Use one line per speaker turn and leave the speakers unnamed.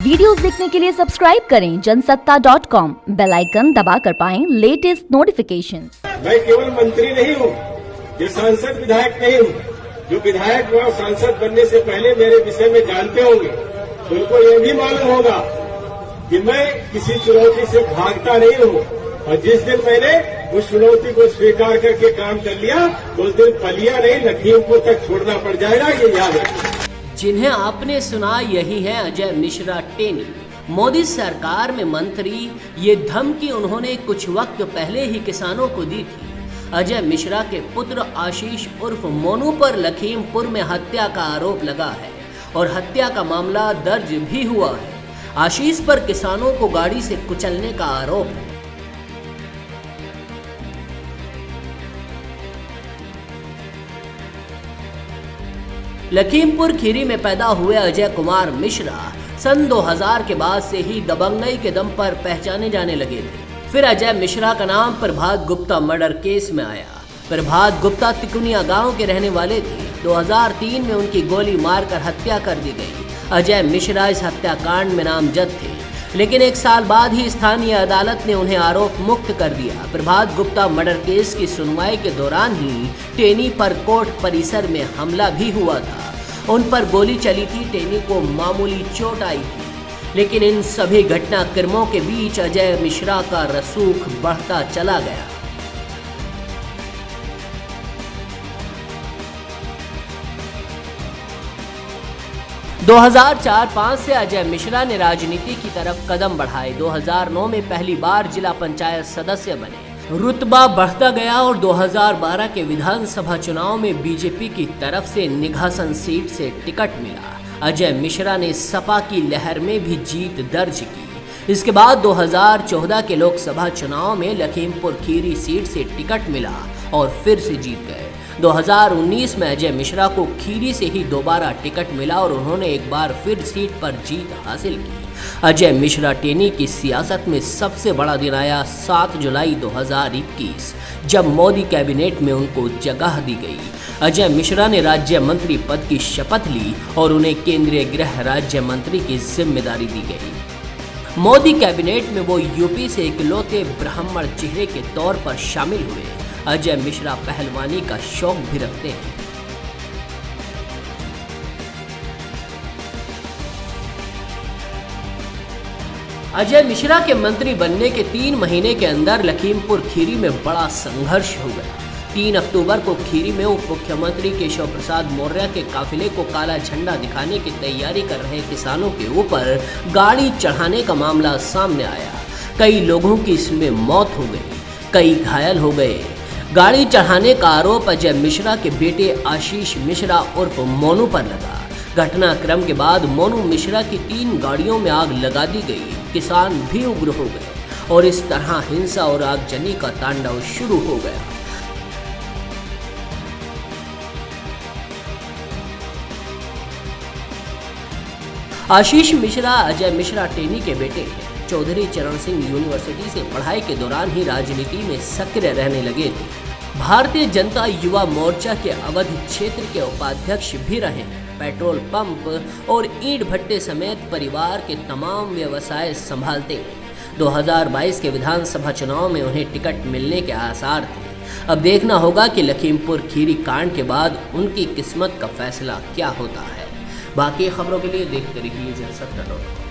Videos देखने के लिए सब्सक्राइब करें जनसत्ता.com, बेल आइकन दबाकर पाएं लेटेस्ट नोटिफिकेशंस।
मैं केवल मंत्री नहीं हूँ, ये सांसद विधायक नहीं हूँ। जो विधायक व सांसद बनने से पहले मेरे विषय में जानते होंगे तो उनको ये भी मालूम होगा कि मैं किसी चुनौती से भागता नहीं हूँ, और जिस दिन मैंने उस चुनौती को स्वीकार करके काम कर लिया तो उस दिन पलिया नहीं लखीमपुर तक छोड़ना पड़ जाएगा, ये याद रखिए।
जिन्हें आपने सुना यही है अजय मिश्रा टेनी। मोदी सरकार में मंत्री, ये धमकी उन्होंने कुछ वक्त पहले ही किसानों को दी थी। अजय मिश्रा के पुत्र आशीष उर्फ मोनू पर लखीमपुर में हत्या का आरोप लगा है और हत्या का मामला दर्ज भी हुआ है। आशीष पर किसानों को गाड़ी से कुचलने का आरोप है। लखीमपुर खीरी में पैदा हुए अजय कुमार मिश्रा सन 2000 के बाद से ही दबंगई के दम पर पहचाने जाने लगे थे। फिर अजय मिश्रा का नाम प्रभात गुप्ता मर्डर केस में आया। प्रभात गुप्ता तिकुनिया गांव के रहने वाले थे। 2003 में उनकी गोली मारकर हत्या कर दी गई। अजय मिश्रा इस हत्याकांड में नामजद थे, लेकिन एक साल बाद ही स्थानीय अदालत ने उन्हें आरोप मुक्त कर दिया। प्रभात गुप्ता मर्डर केस की सुनवाई के दौरान ही टेनी पर कोर्ट परिसर में हमला भी हुआ था। उन पर गोली चली थी। टेनी को मामूली चोट आई थी, लेकिन इन सभी घटनाक्रमों के बीच अजय मिश्रा का रसूख बढ़ता चला गया। दो 2004-05 से अजय मिश्रा ने राजनीति की तरफ कदम बढ़ाए। 2009 में पहली बार जिला पंचायत सदस्य बने। रुतबा बढ़ता गया और 2012 के विधानसभा चुनाव में बीजेपी की तरफ से निघासन सीट से टिकट मिला। अजय मिश्रा ने सपा की लहर में भी जीत दर्ज की। इसके बाद 2014 के लोकसभा चुनाव में लखीमपुर खीरी सीट से टिकट मिला और फिर से जीत गए। 2019 में अजय मिश्रा को खीरी से ही दोबारा टिकट मिला और उन्होंने एक बार फिर सीट पर जीत हासिल की। अजय मिश्रा टेनी की सियासत में सबसे बड़ा दिन आया 7 जुलाई 2021, जब मोदी कैबिनेट में उनको जगह दी गई। अजय मिश्रा ने राज्य मंत्री पद की शपथ ली और उन्हें केंद्रीय गृह राज्य मंत्री की जिम्मेदारी दी गई। मोदी कैबिनेट में वो यूपी से इकलौते ब्राह्मण चेहरे के तौर पर शामिल हुए। अजय मिश्रा पहलवानी का शौक भी रखते हैं। अजय मिश्रा के मंत्री बनने के 3 महीने के अंदर लखीमपुर खीरी में बड़ा संघर्ष हो गया। 3 अक्टूबर को खीरी में उप मुख्यमंत्री केशव प्रसाद मौर्य के काफिले को काला झंडा दिखाने की तैयारी कर रहे किसानों के ऊपर गाड़ी चढ़ाने का मामला सामने आया। कई लोगों की इसमें मौत हो गई, कई घायल हो गए। गाड़ी चढ़ाने का आरोप अजय मिश्रा के बेटे आशीष मिश्रा उर्फ मोनू पर लगा। घटनाक्रम के बाद मोनू मिश्रा की 3 गाड़ियों में आग लगा दी गई। किसान भी उग्र हो गए और इस तरह हिंसा और आगजनी का तांडव शुरू हो गया। आशीष मिश्रा अजय मिश्रा टेनी के बेटे हैं। चौधरी चरण सिंह यूनिवर्सिटी से पढ़ाई के दौरान ही राजनीति में सक्रिय रहने लगे थे। भारतीय जनता युवा मोर्चा के अवध क्षेत्र के उपाध्यक्ष भी रहे हैं। पेट्रोल पंप और ईंट भट्टे समेत परिवार के तमाम व्यवसाय संभालते हैं। 2022 के विधानसभा चुनाव में उन्हें टिकट मिलने के आसार थे। अब देखना होगा कि लखीमपुर खीरी कांड के बाद उनकी किस्मत का फैसला क्या होता है। बाकी खबरों के लिए देखते रहिए जनसत्ता.com।